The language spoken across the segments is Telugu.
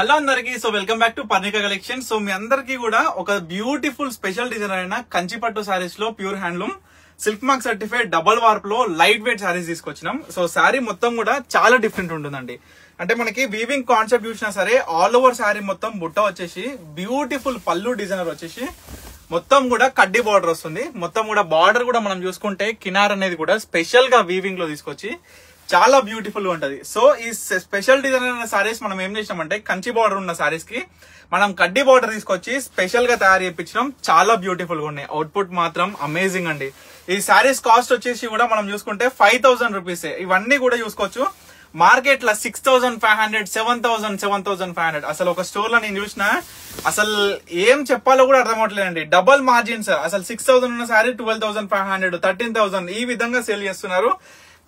హలో అందరికి. So welcome back to Parnika collection. So మీ అందరికి కూడా ఒక బ్యూటిఫుల్ స్పెషల్ డిజైన్ అయిన కంచిపట్టు సారీస్ లో pure handloom silk mark certified double warp లో లైట్ వెయిట్ సారీస్ తీసుకొచ్చినాం. సో సారీ మొత్తం కూడా చాలా డిఫరెంట్ ఉంటుందండి. అంటే మనకి వీవింగ్ కాన్సెప్ట్ చూసినా సరే ఆల్ ఓవర్ సారీ మొత్తం బుట్ట వచ్చేసి బ్యూటిఫుల్ పళ్ళు డిజైనర్ వచ్చేసి మొత్తం కూడా కడ్డీ బార్డర్ వస్తుంది. మొత్తం కూడా బార్డర్ కూడా మనం చూసుకుంటే కినార్ అనేది కూడా స్పెషల్ గా వీవింగ్ లో తీసుకొచ్చి చాలా బ్యూటిఫుల్ గా ఉంటది. సో ఈ స్పెషల్ డిజైన్ అయిన సారీస్ మనం ఏం చేసినామంటే కంచి బార్డర్ ఉన్న సారీస్ కి మనం కడ్డీ బార్డర్ తీసుకొచ్చి స్పెషల్ గా తయారు చేయించడం. చాలా బ్యూటిఫుల్ గా ఉన్నాయి. అవుట్పుట్ మాత్రం అమేజింగ్ అండి. ఈ సారీస్ కాస్ట్ వచ్చేసి కూడా మనం చూసుకుంటే 5000 రూపీస్. ఇవన్నీ కూడా చూసుకోవచ్చు. మార్కెట్ లో 6500, 7000, 7500. అసలు ఒక స్టోర్ లో నేను చూసిన అసలు ఏం చెప్పాలో కూడా అర్థం అవట్లేదండి. Double margins. అసలు 6000 ఉన్న సారీ 12500, 13000 ఈ విధంగా సేల్ చేస్తున్నారు.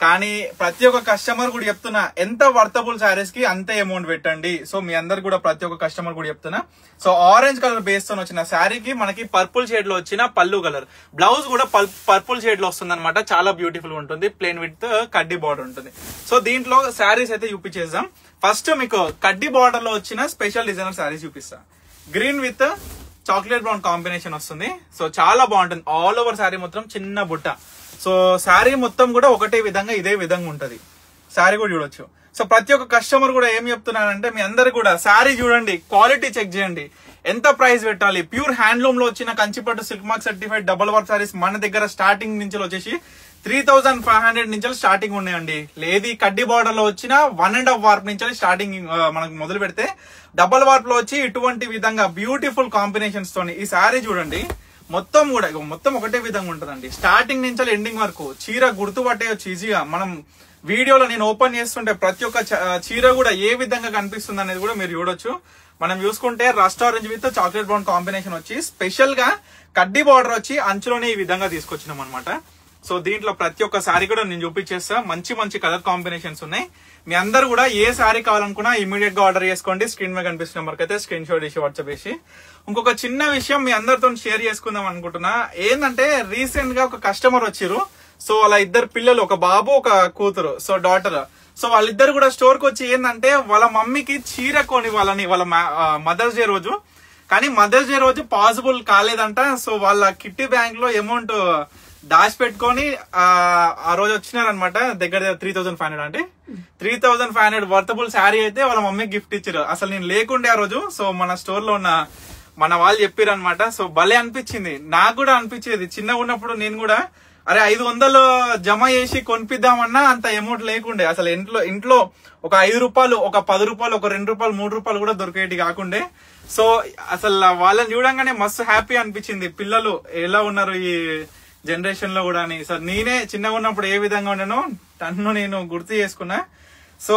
కానీ ప్రతి ఒక్క కస్టమర్ కూడా చెప్తున్నా ఎంత వర్తబుల్ సారీస్ కి అంతే అమౌంట్ పెట్టండి. సో మీ అందరు కూడా ప్రతి ఒక్క కస్టమర్ కూడా చెప్తున్నా. సో ఆరెంజ్ కలర్ బేస్ తో వచ్చిన శారీకి మనకి పర్పుల్ షేడ్ లో వచ్చిన పళ్ళు కలర్, బ్లౌజ్ కూడా పర్పుల్ షేడ్ లో వస్తుంది అనమాట. చాలా బ్యూటిఫుల్ ఉంటుంది. ప్లేన్ విత్ కడ్డీ బార్డర్ ఉంటుంది. సో దీంట్లో శారీస్ అయితే చూపించేద్దాం. ఫస్ట్ మీకు కడ్డీ బార్డర్ లో వచ్చిన స్పెషల్ డిజైనర్ శారీస్ చూపిస్తా. Green with chocolate brown combination వస్తుంది. సో చాలా బాగుంటుంది. ఆల్ ఓవర్ శారీ మొత్తం చిన్న బుట్ట. సో శారీ మొత్తం కూడా ఒకటే విధంగా ఇదే విధంగా ఉంటది. శారీ కూడా చూడొచ్చు. సో ప్రతి ఒక్క కస్టమర్ కూడా ఏం చెప్తున్నానంటే మీ అందరు కూడా శారీ చూడండి, క్వాలిటీ చెక్ చేయండి, ఎంత ప్రైస్ పెట్టాలి. ప్యూర్ హ్యాండ్లూమ్ లో వచ్చిన కంచిపట్టు silk mark certified double work saris మన దగ్గర స్టార్టింగ్ నుంచి వచ్చేసి 3500 నుంచి స్టార్టింగ్ ఉన్నాయండి. లేదు కడ్డీ బార్డర్ లో వచ్చిన 1.5 వార్ప్ నుంచి స్టార్టింగ్ మనకు మొదలు పెడితే డబల్ వార్ప్ లో వచ్చి ఇటువంటి విధంగా బ్యూటిఫుల్ కాంబినేషన్స్ తోని ఈ శారీ చూడండి. మొత్తం కూడా మొత్తం ఒకటే విధంగా ఉంటుందండి. స్టార్టింగ్ నుంచి ఎండింగ్ వరకు చీర గుర్తుపట్టేయచ్చు ఈజీగా. మనం వీడియోలో నేను ఓపెన్ చేస్తుంటే ప్రతి ఒక్క చీర కూడా ఏ విధంగా కనిపిస్తుంది అనేది కూడా మీరు చూడొచ్చు. మనం చూసుకుంటే rust orange with chocolate brown combination వచ్చి స్పెషల్ గా కడ్డీ బార్డర్ వచ్చి అంచులోనే ఈ విధంగా తీసుకొచ్చినాం అనమాట. సో దీంట్లో ప్రతి ఒక్క సారీ కూడా నేను చూపించేస్తా. మంచి మంచి కలర్ కాంబినేషన్స్ ఉన్నాయి. మీ అందరు కూడా ఏ సారీ కావాలనుకున్నా ఇమీడియట్ గా ఆర్డర్ చేసుకోండి. స్క్రీన్ మీద కనిపిస్తున్న నెంబర్ అయితే స్క్రీన్ షాట్ చేసి వాట్సాప్ చేసి. ఇంకొక చిన్న విషయం మీ అందరితో షేర్ చేసుకుందాం అనుకుంటున్నా. ఏంటంటే రీసెంట్ గా ఒక కస్టమర్ వచ్చిర్రు. సో వాళ్ళ ఇద్దరు పిల్లలు, ఒక బాబు ఒక కూతురు, సో డాటర్. సో వాళ్ళిద్దరు కూడా స్టోర్ కి వచ్చి ఏంటంటే వాళ్ళ మమ్మీకి చీర కొని వాళ్ళని వాళ్ళ మదర్స్ డే రోజు, కానీ మదర్స్ డే రోజు పాసిబుల్ కాలేదంట. సో వాళ్ళ కిట్టి బ్యాంక్ లో అమౌంట్ దాచి పెట్టుకొని ఆ రోజు వచ్చినారనమాట. దగ్గర 3500 అంటే 3500 వర్తబుల్ శారీ అయితే వాళ్ళ మమ్మీకి గిఫ్ట్ ఇచ్చారు. అసలు నేను లేకుండే ఆ రోజు. సో మన స్టోర్ లో ఉన్న మన వాళ్ళు చెప్పారు అనమాట. సో భలే అనిపించింది. నాకు కూడా అనిపించేది చిన్నగా ఉన్నప్పుడు. నేను కూడా అరే 500 జమ చేసి కొనిపిద్దామన్నా అంత అమౌంట్ లేకుండే. అసలు ఇంట్లో ఒక 5 రూపాయలు, ఒక 10 రూపాయలు, ఒక 2 రూపాయలు, 3 రూపాయలు కూడా దొరికేటి కాకుండే. సో అసలు వాళ్ళని చూడంగానే మస్తు హ్యాపీ అనిపించింది. పిల్లలు ఎలా ఉన్నారు ఈ జనరేషన్ లో కూడా అని. సార్ నేనే చిన్నగా ఉన్నప్పుడు ఏ విధంగా ఉన్నానో తను నేను గుర్తు చేసుకున్నా. సో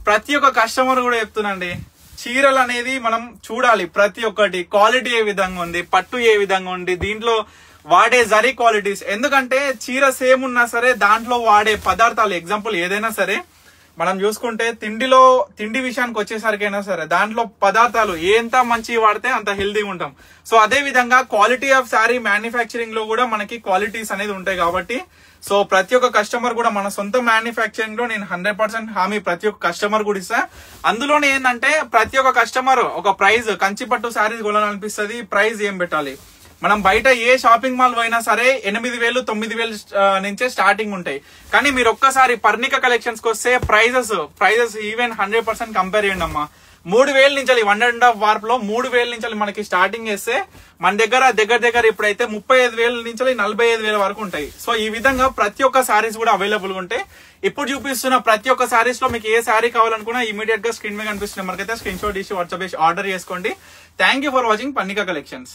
ప్రతి ఒక్క కస్టమర్ కూడా చెప్తున్నాండి, చీరలు అనేది మనం చూడాలి. ప్రతి ఒక్కటి క్వాలిటీ ఏ విధంగా ఉంది, పట్టు ఏ విధంగా ఉంది, దీంట్లో వాడే జరీ క్వాలిటీస్. ఎందుకంటే చీర సేమ్ ఉన్నా సరే దాంట్లో వాడే పదార్థాలు, ఎగ్జాంపుల్ ఏదైనా సరే మనం చూసుకుంటే తిండి విషయానికి వచ్చేసరికైనా సరే దాంట్లో పదార్థాలు ఎంత మంచి వాడితే అంత హెల్దీగా ఉంటాం. సో అదే విధంగా క్వాలిటీ ఆఫ్ శారీ మ్యానుఫ్యాక్చరింగ్ లో కూడా మనకి క్వాలిటీస్ అనేది ఉంటాయి కాబట్టి సో ప్రతి ఒక్క కస్టమర్ కూడా మన సొంత మ్యానుఫ్యాక్చరింగ్ లో నేను 100% హామీ ప్రతి ఒక్క కస్టమర్ కూడా ఇస్తా. అందులోనే ఏంటంటే ప్రతి ఒక్క కస్టమర్ ఒక ప్రైజ్, కంచిపట్టు శారీస్ కొనాలనిపిస్తుంది, ప్రైజ్ ఏం పెట్టాలి. మనం బయట ఏ షాపింగ్ మాల్ పోయినా సరే 8000, 9000 నుంచే స్టార్టింగ్ ఉంటాయి. కానీ మీరు ఒక్కసారి పర్ణిక కలెక్షన్స్ కి వస్తే ప్రైజెస్ ఈవెన్ 100% కంపేర్ చేయండి అమ్మా. 3000 నుంచి 1.5 వార్ప్ లో 3000 నుంచి మనకి స్టార్టింగ్ చేస్తే మన దగ్గర ఇప్పుడైతే 35,000 నుంచి 45,000 వరకు ఉంటాయి. సో ఈ విధంగా ప్రతి ఒక్క సారీస్ కూడా అవైలబుల్ గా ఉంటాయి. ఇప్పుడు చూపిస్తున్న ప్రతి ఒక్క సారీస్ లో మీకు ఏ సారీ కావాలనుకున్నా ఇమీడియట్ గా స్క్రీన్ మీద కనిపిస్తున్న మనకైతే స్క్రీన్ షాట్ తీసి వాట్సాప్ చేసి ఆర్డర్ చేసుకోండి. Thank you for watching Parnika collections.